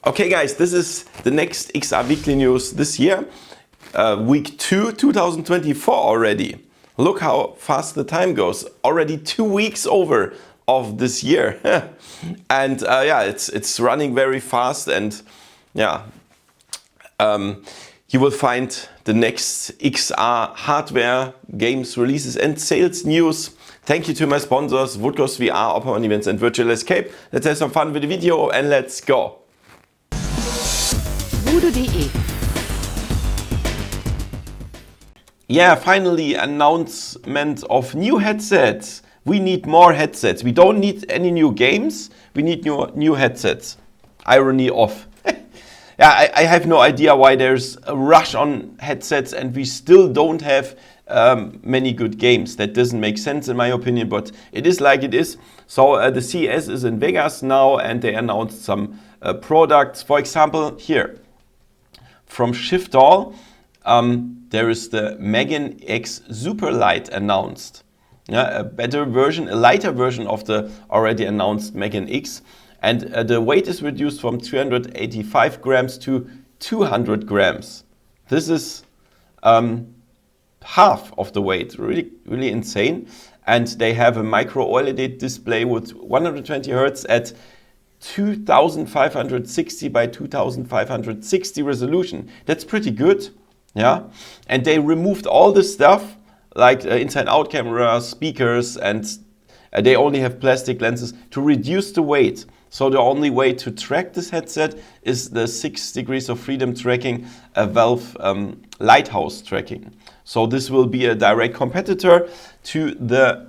Okay guys, this is the next XR weekly news this year. Week 2, 2024 already. Look how fast the time goes. Already 2 weeks over of this year. And yeah, it's running very fast, and yeah, you will find the next XR hardware, games, releases and sales news. Thank you to my sponsors, Woodghost VR, Opera on Events and Virtual Escape. Let's have some fun with the video and let's go. VoodooDE. Yeah, finally announcement of new headsets. We need more headsets. We don't need any new games. We need new headsets. Irony off. Yeah, I have no idea why there's a rush on headsets and we still don't have many good games. That doesn't make sense in my opinion, but it is like it is. So the CES is in Vegas now and they announced some products. For example, here from Shiftall, there is the MeganeX superlight announced. Yeah, a better version, a lighter version of the already announced MeganeX. And the weight is reduced from 385 grams to 200 grams. This is half of the weight, really insane. And they have a micro OLED display with 120 Hz at 2560 by 2560 resolution. That's pretty good, yeah. And they removed all the stuff like inside-out camera, speakers, and they only have plastic lenses to reduce the weight. So the only way to track this headset is the 6 degrees of freedom tracking, a Valve Lighthouse tracking. So this will be a direct competitor to the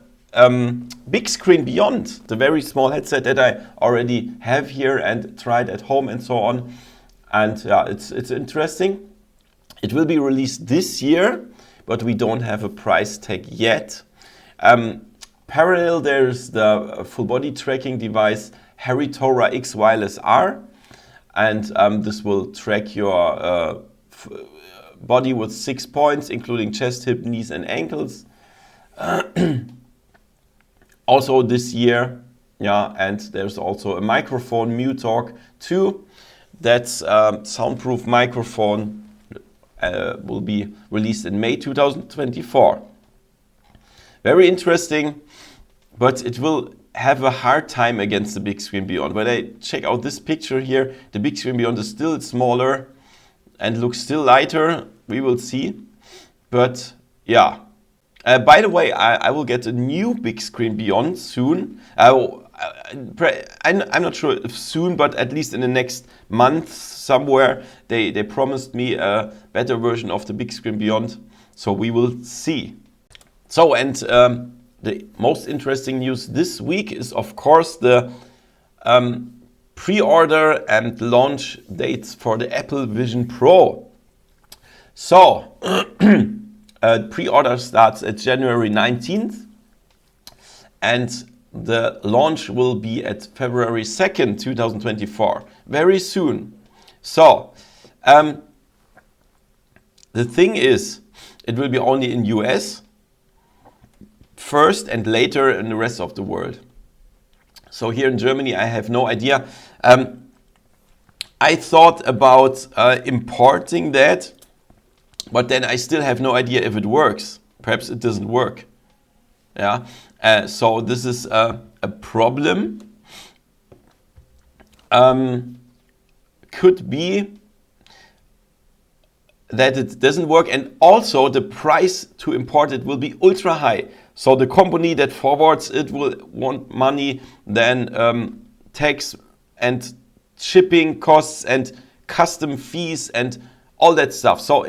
Big Screen Beyond, the very small headset that I already have here and tried at home and so on. And yeah, it's interesting. It will be released this year, but we don't have a price tag yet. Parallel, there's the full-body tracking device Heritora X Wireless R, and this will track your body with 6 points, including chest, hip, knees, and ankles. Also this year, yeah, and there's also a microphone, MuTalk 2. That's a soundproof microphone, will be released in May 2024. Very interesting, but it will have a hard time against the Big Screen Beyond. When I check out this picture here, the Big Screen Beyond is still smaller and looks still lighter. We will see. But yeah. By the way, I will get a new Big Screen Beyond soon. I'm not sure if soon, but at least in the next month somewhere. They promised me a better version of the Big Screen Beyond. So we will see. So, and the most interesting news this week is, of course, the pre-order and launch dates for the Apple Vision Pro. So, pre-order starts at January 19th and the launch will be at February 2nd, 2024, very soon. So, the thing is, it will be only in US first and later in the rest of the world. So here in Germany, I have no idea. I thought about importing that, but then I still have no idea if it works. Perhaps it doesn't work. Yeah. So this is a problem. Could be that it doesn't work, and also the price to import it will be ultra high. So the company that forwards it will want money, then tax and shipping costs and custom fees and all that stuff. So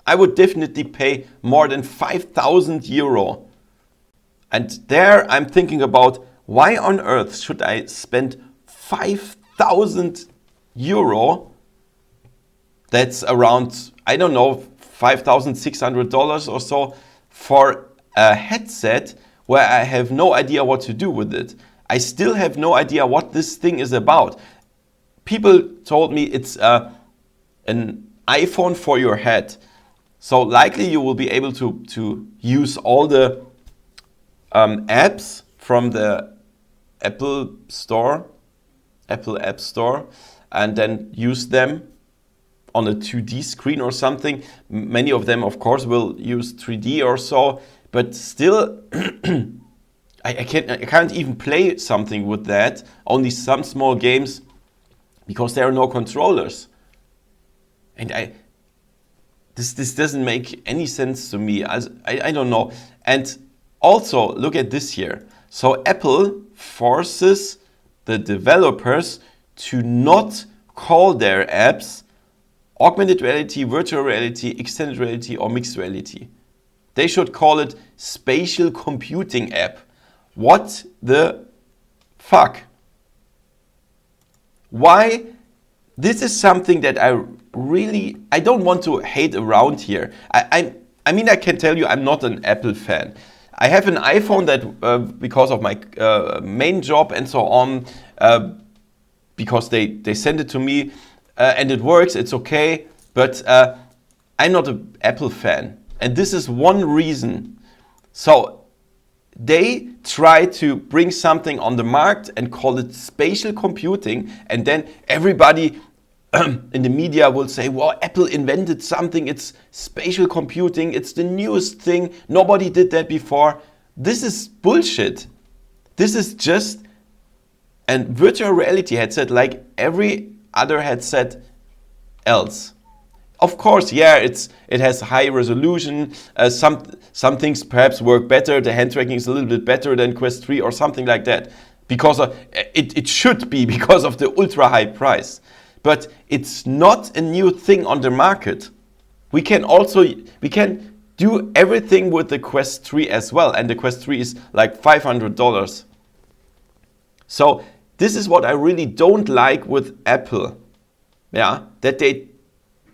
I would definitely pay more than 5,000 euro. And there I'm thinking about, why on earth should I spend 5,000 euro? That's around, I don't know, $5,600 or so for a headset where I have no idea what to do with it. I still have no idea what this thing is about. People told me it's an iPhone for your head. So likely you will be able to use all the apps from the Apple App Store, and then use them on a 2D screen or something. Many of them, of course, will use 3D or so, but still, I can't even play something with that. Only some small games, because there are no controllers. And this doesn't make any sense to me. I don't know. And also, look at this here. So Apple forces the developers to not call their apps augmented reality, virtual reality, extended reality, or mixed reality. They should call it spatial computing app. What the fuck? Why? This is something that I don't want to hate around here. I mean, I can tell you I'm not an Apple fan. I have an iPhone that because of my main job and so on, because they send it to me and it works, it's okay, but I'm not an Apple fan. And this is one reason. So they try to bring something on the market and call it spatial computing, and then everybody in the media will say, well, Apple invented something, it's spatial computing, it's the newest thing, nobody did that before. This is bullshit. This is just a virtual reality headset like every other headset else. Of course, yeah, it has high resolution. Some things perhaps work better. The hand tracking is a little bit better than Quest 3 or something like that. Because it should be because of the ultra high price. But it's not a new thing on the market. We can do everything with the Quest 3 as well, and the Quest 3 is like $500. So this is what I really don't like with Apple. Yeah, that they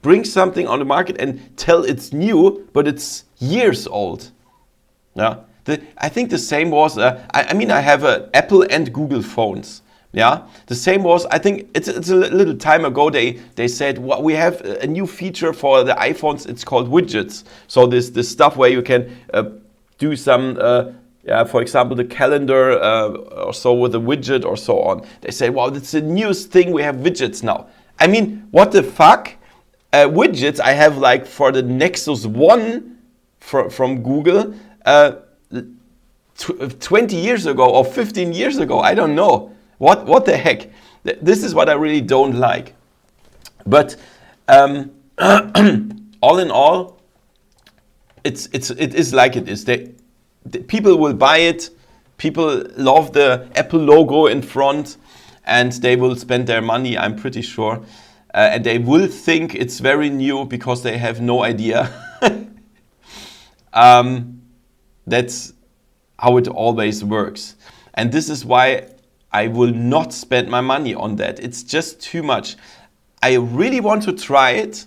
bring something on the market and tell it's new, but it's years old. Yeah, I think the same was. I mean, I have Apple and Google phones. Yeah, the same was. I think it's a little time ago. They said, well, we have a new feature for the iPhones. It's called widgets. So this stuff where you can do some. For example, the calendar or so with a widget or so on. They say, wow, that's the newest thing. We have widgets now. I mean, what the fuck? Widgets I have like for the Nexus 1 from Google 20 years ago or 15 years ago. I don't know. What the heck? This is what I really don't like. But all in all, it is like it is. People will buy it. People love the Apple logo in front, and they will spend their money, I'm pretty sure. And they will think it's very new because they have no idea. That's how it always works. And this is why I will not spend my money on that. It's just too much. I really want to try it.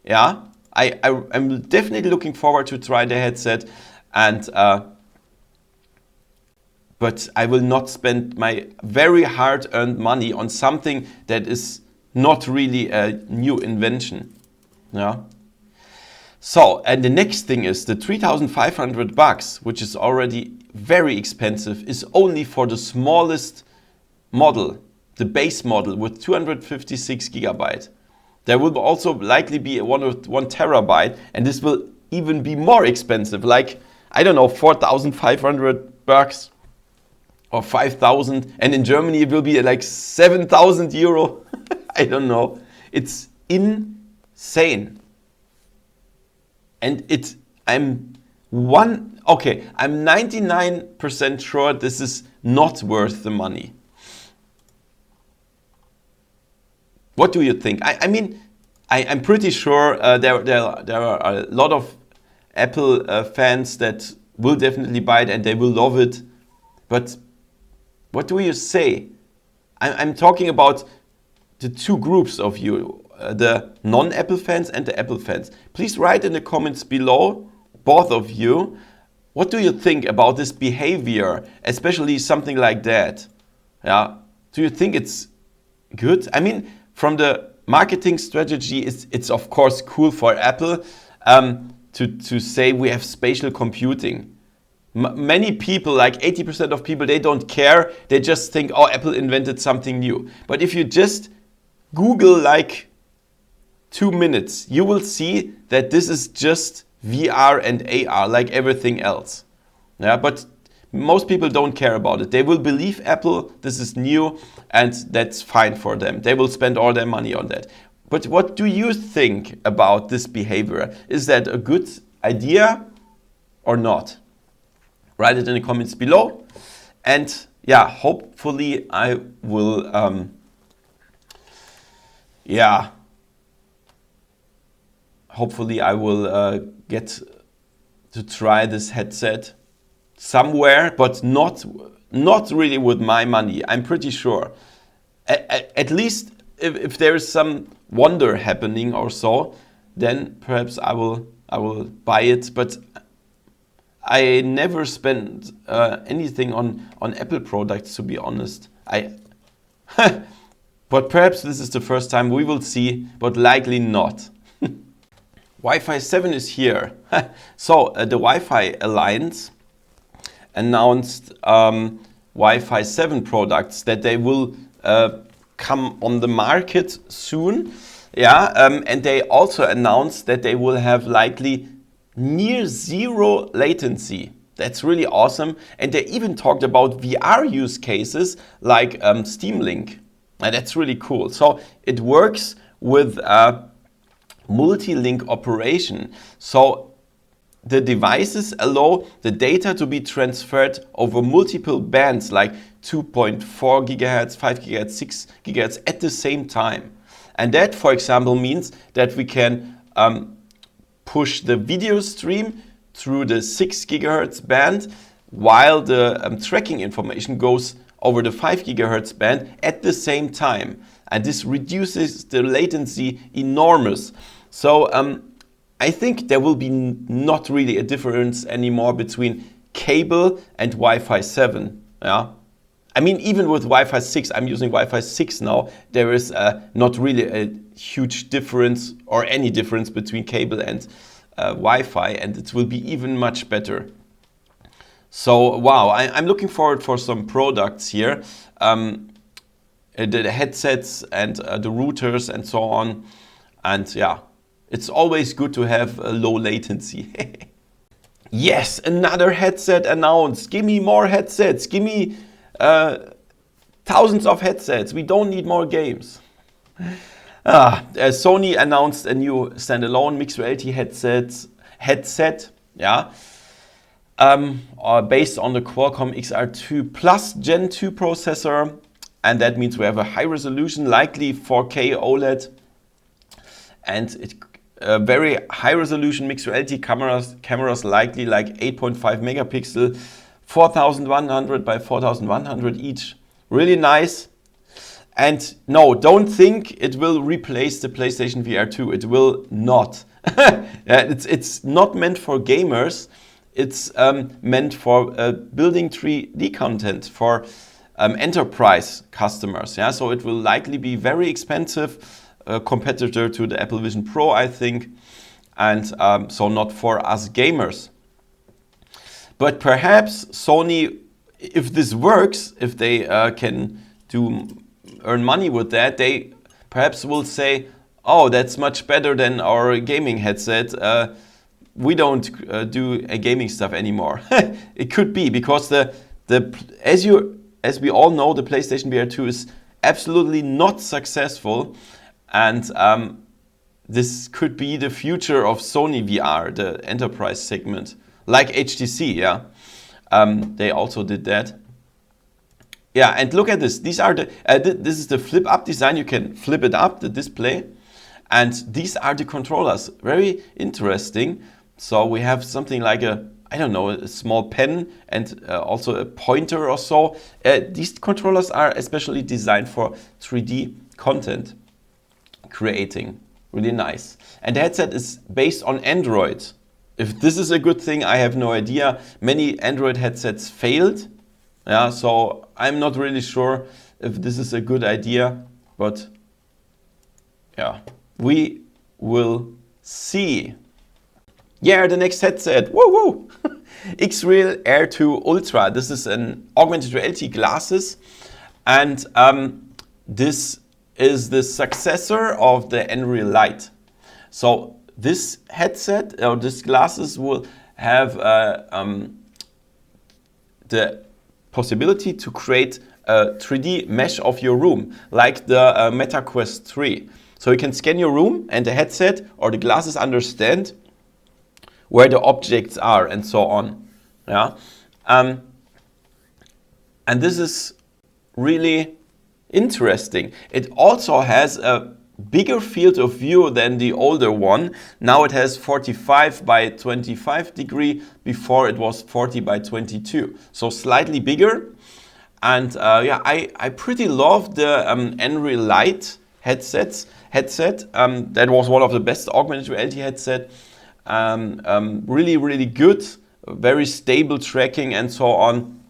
Yeah, I'm definitely looking forward to try the headset, and but I will not spend my very hard-earned money on something that is not really a new invention. Yeah. So, and the next thing is the $3,500, which is already very expensive, is only for the smallest model, the base model with 256 gigabyte. There will also likely be one terabyte, and this will even be more expensive, like, I don't know, $4,500 or 5,000, and in Germany it will be like 7,000 euro. I don't know. It's insane. And I'm 99% sure this is not worth the money. What do you think? I mean, I'm pretty sure there are a lot of Apple fans that will definitely buy it and they will love it. But what do you say? I'm talking about the two groups of you, the non-Apple fans and the Apple fans. Please write in the comments below, both of you, what do you think about this behavior, especially something like that? Yeah, do you think it's good? I mean, from the marketing strategy, it's of course cool for Apple to say we have spatial computing. Many people, like 80% of people, they don't care. They just think, oh, Apple invented something new. But if you just Google like 2 minutes, you will see that this is just VR and AR like everything else. Yeah, but most people don't care about it. They will believe Apple, this is new, and that's fine for them. They will spend all their money on that. But what do you think about this behavior? Is that a good idea or not? Write it in the comments below. And yeah, hopefully I will, get to try this headset somewhere, but not really with my money. I'm pretty sure. At least if there is some wonder happening or so, then perhaps I will buy it. But I never spend anything on Apple products, to be honest. But perhaps this is the first time. We will see, but likely not. Wi-Fi 7 is here. So the Wi-Fi Alliance announced Wi-Fi 7 products that they will come on the market soon. Yeah, and they also announced that they will have likely near zero latency. That's really awesome. And they even talked about VR use cases like Steam Link. And that's really cool. So it works with multi-link operation. So the devices allow the data to be transferred over multiple bands like 2.4 gigahertz, 5 gigahertz, 6 gigahertz at the same time. And that, for example, means that we can push the video stream through the 6 gigahertz band while the tracking information goes over the 5 gigahertz band at the same time. And this reduces the latency enormous. So I think there will be not really a difference anymore between cable and Wi-Fi 7. Yeah, I mean, even with Wi-Fi 6, I'm using Wi-Fi 6 now, there is not really a huge difference or any difference between cable and Wi-Fi, and it will be even much better. So wow, I'm looking forward for some products here. The headsets and the routers and so on. And yeah, it's always good to have a low latency. Yes, another headset announced. Give me more headsets. Give me thousands of headsets. We don't need more games. Sony announced a new standalone mixed reality headset. Yeah. Based on the Qualcomm XR2 Plus Gen 2 processor. And that means we have a high resolution, likely 4K OLED. And it very high resolution mixed reality cameras likely like 8.5 megapixel, 4100 by 4100 each. Really nice. And no, don't think it will replace the PlayStation VR 2. It will not. It's not meant for gamers. It's meant for building 3D content for enterprise customers. Yeah, so it will likely be very expensive. Competitor to the Apple Vision Pro, I think, and so not for us gamers. But perhaps Sony, if this works, if they can earn money with that, they perhaps will say, oh, that's much better than our gaming headset. We don't do gaming stuff anymore. It could be because as we all know, the PlayStation VR 2 is absolutely not successful. And this could be the future of Sony VR, the enterprise segment, like HTC. Yeah, they also did that. Yeah, and look at this. These are this is the flip-up design. You can flip it up, the display, and these are the controllers. Very interesting. So we have something like a small pen and also a pointer or so. These controllers are especially designed for 3D content creating. Really nice. And the headset is based on Android. If this is a good thing, I have no idea. Many Android headsets failed. Yeah, so I'm not really sure if this is a good idea, but yeah, we will see. Yeah, the next headset. Woo woo! Xreal Air 2 Ultra. This is an augmented reality glasses, and this is the successor of the Xreal Lite. So this headset or these glasses will have the possibility to create a 3D mesh of your room, like the Meta Quest 3. So you can scan your room and the headset or the glasses understand where the objects are and so on. Yeah, and this is really interesting. It also has a bigger field of view than the older one. Now it has 45 by 25 degree. Before it was 40 by 22. So slightly bigger. And yeah, I pretty love the Xreal Lite headset. That was one of the best augmented reality headset. Really, really good. Very stable tracking and so on.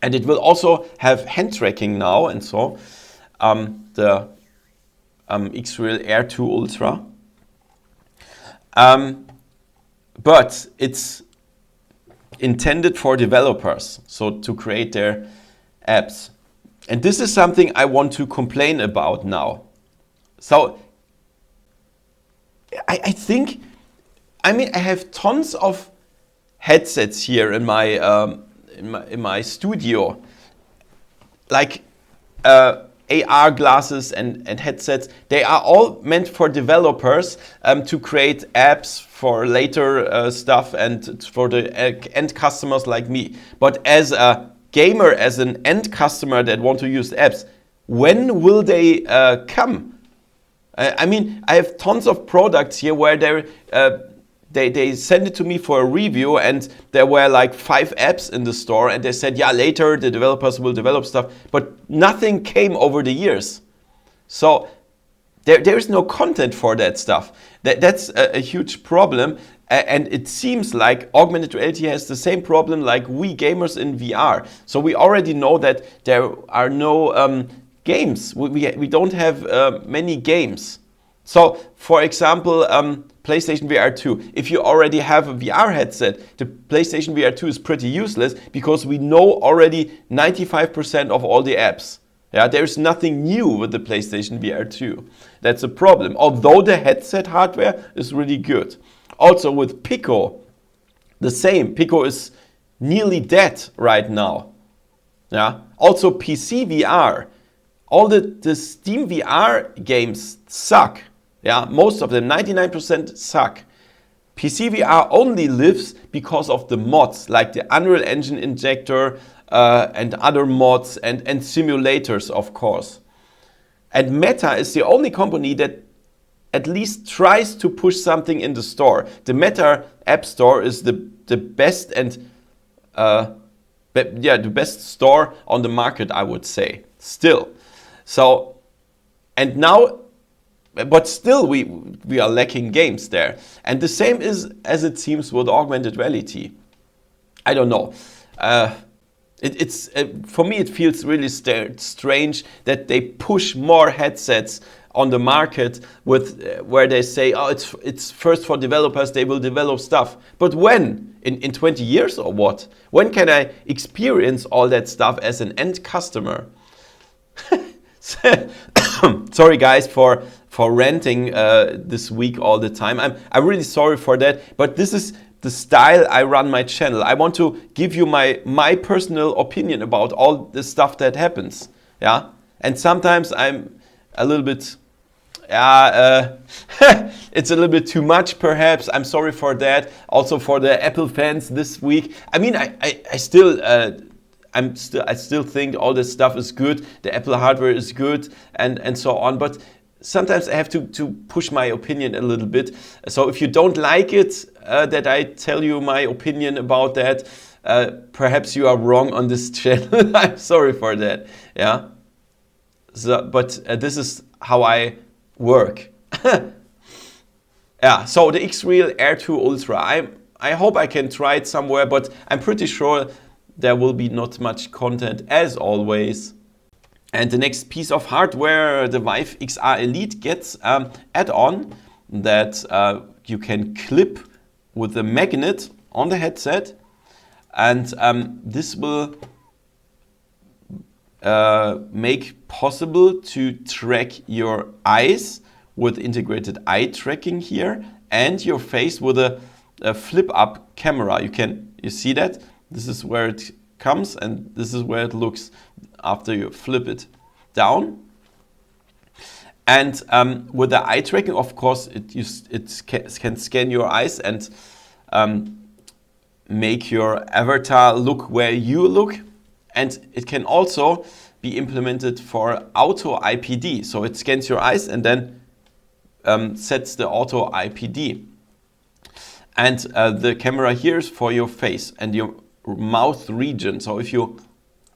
And it will also have hand tracking now and so. The Xreal Air 2 Ultra. But it's intended for developers, so to create their apps. And this is something I want to complain about now. So I think, I mean, I have tons of headsets here in my studio, like AR glasses and headsets. They are all meant for developers to create apps for later stuff and for the end customers like me. But as a gamer, as an end customer that want to use apps, when will they come? I mean, I have tons of products here where they sent it to me for a review and there were like 5 apps in the store and they said, yeah, later the developers will develop stuff, but nothing came over the years. So there is no content for that stuff. That's a huge problem. And it seems like augmented reality has the same problem like we gamers in VR. So we already know that there are no games. We don't have many games. So, for example, PlayStation VR 2. If you already have a VR headset, the PlayStation VR 2 is pretty useless because we know already 95% of all the apps. Yeah, there's nothing new with the PlayStation VR 2. That's a problem. Although the headset hardware is really good. Also with Pico, the same. Pico is nearly dead right now. Yeah. Also PC VR. All the Steam VR games suck. Yeah, most of them, 99% suck. PC VR only lives because of the mods, like the Unreal Engine injector and other mods and simulators, of course. And Meta is the only company that at least tries to push something in the store. The Meta App Store is the best and the best store on the market, I would say. Still. So, and now, but still we are lacking games there. And the same is as it seems with augmented reality. I don't know. It's for me it feels really strange that they push more headsets on the market with where they say, oh, it's first for developers, they will develop stuff. But when? In 20 years or what? When can I experience all that stuff as an end customer? Sorry guys for ranting this week all the time. I'm really sorry for that, but this is the style I run my channel. I want to give you my personal opinion about all the stuff that happens. Yeah, and sometimes I'm a little bit it's a little bit too much perhaps. I'm sorry for that. Also for the Apple fans this week. I mean, I still think all this stuff is good. The Apple hardware is good and so on. But sometimes I have to push my opinion a little bit. So if you don't like it, that I tell you my opinion about that, perhaps you are wrong on this channel. I'm sorry for that. Yeah. So, but this is how I work. Yeah. So the Xreal Air 2 Ultra. I hope I can try it somewhere, but I'm pretty sure there will be not much content as always. And the next piece of hardware, the Vive XR Elite, gets add-on that you can clip with a magnet on the headset. And this will make possible to track your eyes with integrated eye tracking here and your face with a flip up camera. You see that? This is where it comes and this is where it looks after you flip it down. And with the eye tracking, of course, it can scan your eyes and make your avatar look where you look. And it can also be implemented for auto IPD. So it scans your eyes and then sets the auto IPD. And the camera here is for your face and your mouth region. So if you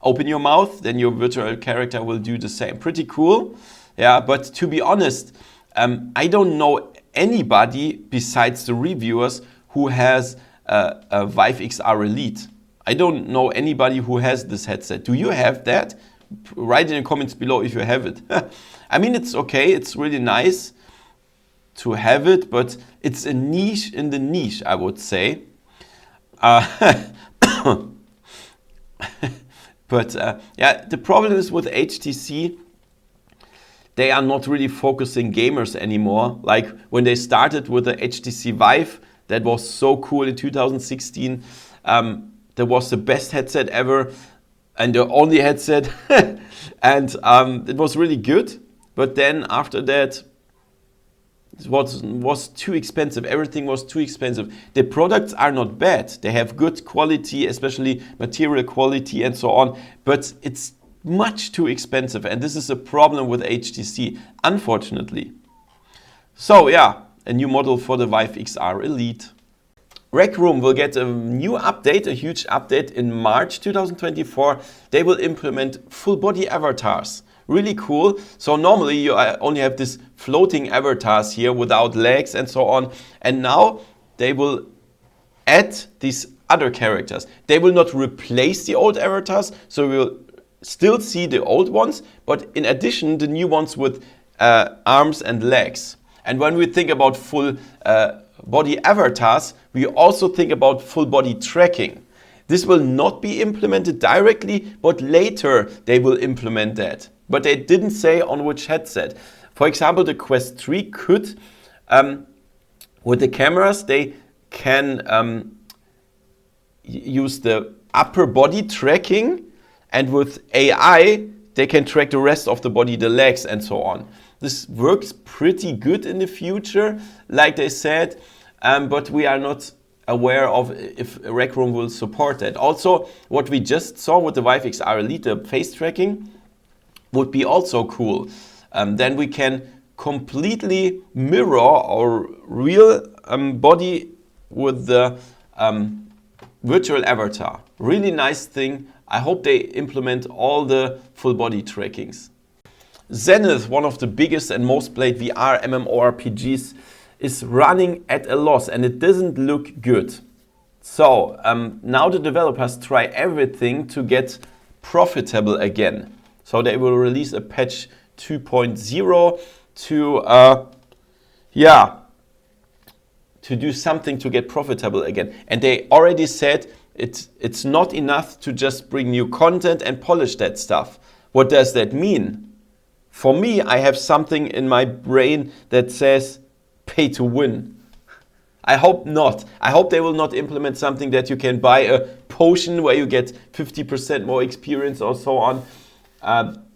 open your mouth, then your virtual character will do the same. Pretty cool. Yeah, but to be honest, I don't know anybody besides the reviewers who has a Vive XR Elite. I don't know anybody who has this headset. Do you have that? Write in the comments below if you have it. I mean, it's okay. It's really nice to have it, but it's a niche in the niche, I would say. But yeah, the problem is with HTC, they are not really focusing gamers anymore. Like when they started with the HTC Vive, that was so cool in 2016. That was the best headset ever and the only headset. And it was really good. But then after that, it was too expensive. Everything was too expensive. The products are not bad. They have good quality, especially material quality and so on. But it's much too expensive. And this is a problem with HTC, unfortunately. So yeah, a new model for the Vive XR Elite. Rec Room will get a new update, a huge update in March 2024. They will implement full-body avatars. Really cool. So normally you only have this floating avatars here without legs and so on. And now they will add these other characters. They will not replace the old avatars, so we'll still see the old ones, but in addition the new ones with arms and legs. And when we think about full body avatars, we also think about full body tracking. This will not be implemented directly, but later they will implement that. But they didn't say on which headset. For example, the Quest 3 could, with the cameras, they can use the upper body tracking, and with AI, they can track the rest of the body, the legs and so on. This works pretty good in the future, like they said, but we are not aware of if Rec Room will support that. Also, what we just saw with the Vive XR Elite, the face tracking, would be also cool. Then we can completely mirror our real body with the virtual avatar. Really nice thing. I hope they implement all the full body trackings. Zenith, one of the biggest and most played VR MMORPGs, is running at a loss and it doesn't look good. So now the developers try everything to get profitable again. So they will release a patch 2.0 to do something to get profitable again. And they already said it's not enough to just bring new content and polish that stuff. What does that mean? For me, I have something in my brain that says pay to win. I hope not. I hope they will not implement something that you can buy a potion where you get 50% more experience or so on.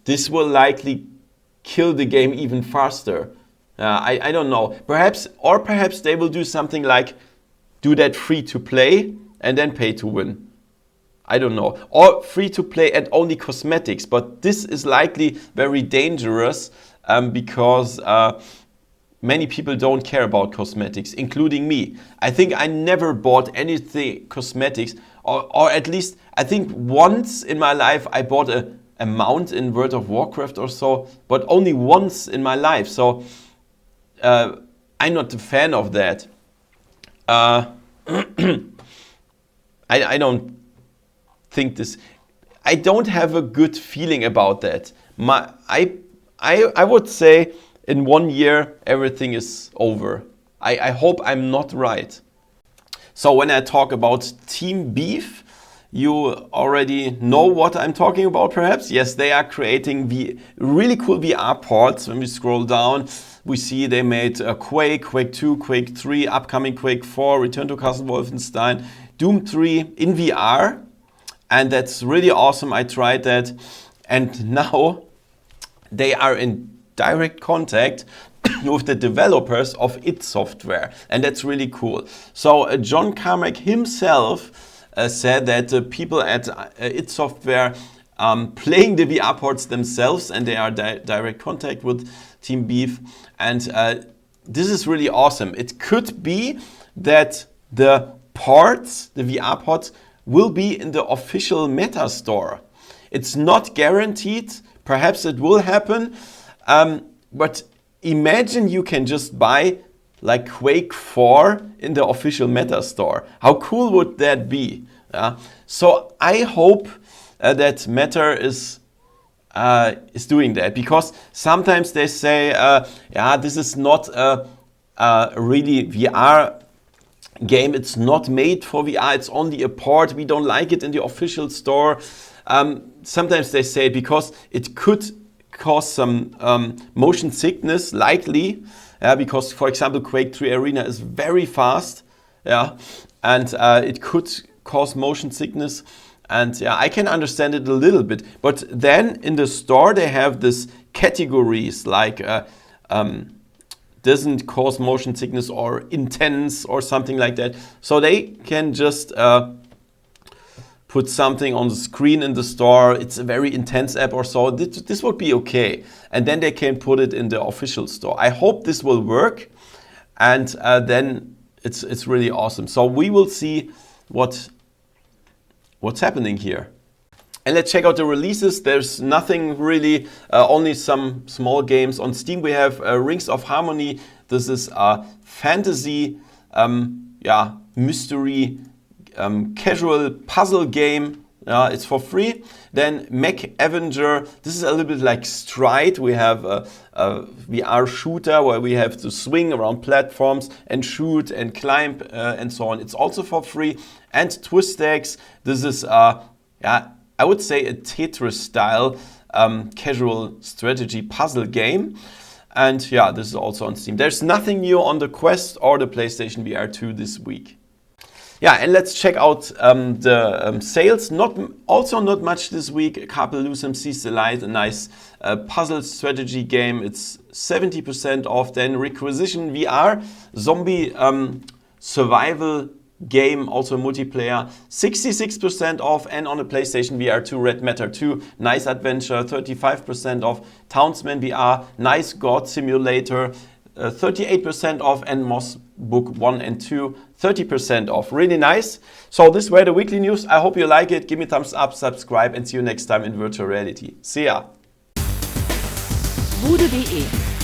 This will likely kill the game even faster. I don't know. Perhaps they will do something like do that free to play and then pay to win. I don't know. Or free to play and only cosmetics. But this is likely very dangerous because many people don't care about cosmetics, including me. I think I never bought anything cosmetics, or at least I think once in my life I bought a mount in World of Warcraft or so, but only once in my life. So I'm not a fan of that. I don't think this. I don't have a good feeling about that. I would say in 1 year everything is over. I hope I'm not right. So when I talk about Team Beef, you already know what I'm talking about perhaps. Yes, they are creating really cool VR ports. When we scroll down, we see they made Quake, Quake 2, Quake 3, upcoming Quake 4, Return to Castle Wolfenstein, Doom 3 in VR. And that's really awesome. I tried that. And now they are in direct contact with the developers of id Software. And that's really cool. So John Carmack himself said that the people at id Software playing the VR ports themselves, and they are direct contact with Team Beef. And this is really awesome. It could be that the ports, the VR ports, will be in the official Meta store. It's not guaranteed. Perhaps it will happen. But imagine you can just buy like Quake 4 in the official Meta store. How cool would that be? So I hope that Meta is doing that, because sometimes they say, yeah, this is not a really VR game. It's not made for VR. It's only a port. We don't like it in the official store. Sometimes they say because it could cause some motion sickness, likely, because, for example, Quake 3 Arena is very fast, and it could cause motion sickness. And yeah, I can understand it a little bit. But then in the store, they have this categories like doesn't cause motion sickness or intense or something like that. So they can just put something on the screen in the store. It's a very intense app or so. This would be okay. And then they can put it in the official store. I hope this will work. And then it's really awesome. So we will see what's happening here. And let's check out the releases. There's nothing really, only some small games. On Steam we have Rings of Harmony. This is a fantasy, mystery, casual puzzle game. It's for free. Then Mech Avenger. This is a little bit like Stride. We have a VR shooter where we have to swing around platforms and shoot and climb and so on. It's also for free. And Twistex. This is I would say a Tetris style casual strategy puzzle game. And yeah, this is also on Steam. There's nothing new on the Quest or the PlayStation VR 2 this week. Yeah, and let's check out the sales. Also not much this week. Carpelusum Sees the Light, a nice puzzle strategy game. It's 70% off. Then Requisition VR, zombie survival game, also multiplayer, 66% off. And on the PlayStation VR 2, Red Matter 2, nice adventure, 35% off. Townsman VR, nice god simulator, 38% off. And Moss Book 1 and 2, 30% off. Really nice. So this were the weekly news. I hope you like it. Give me a thumbs up, subscribe, and see you next time in virtual reality. See ya. VoodooDE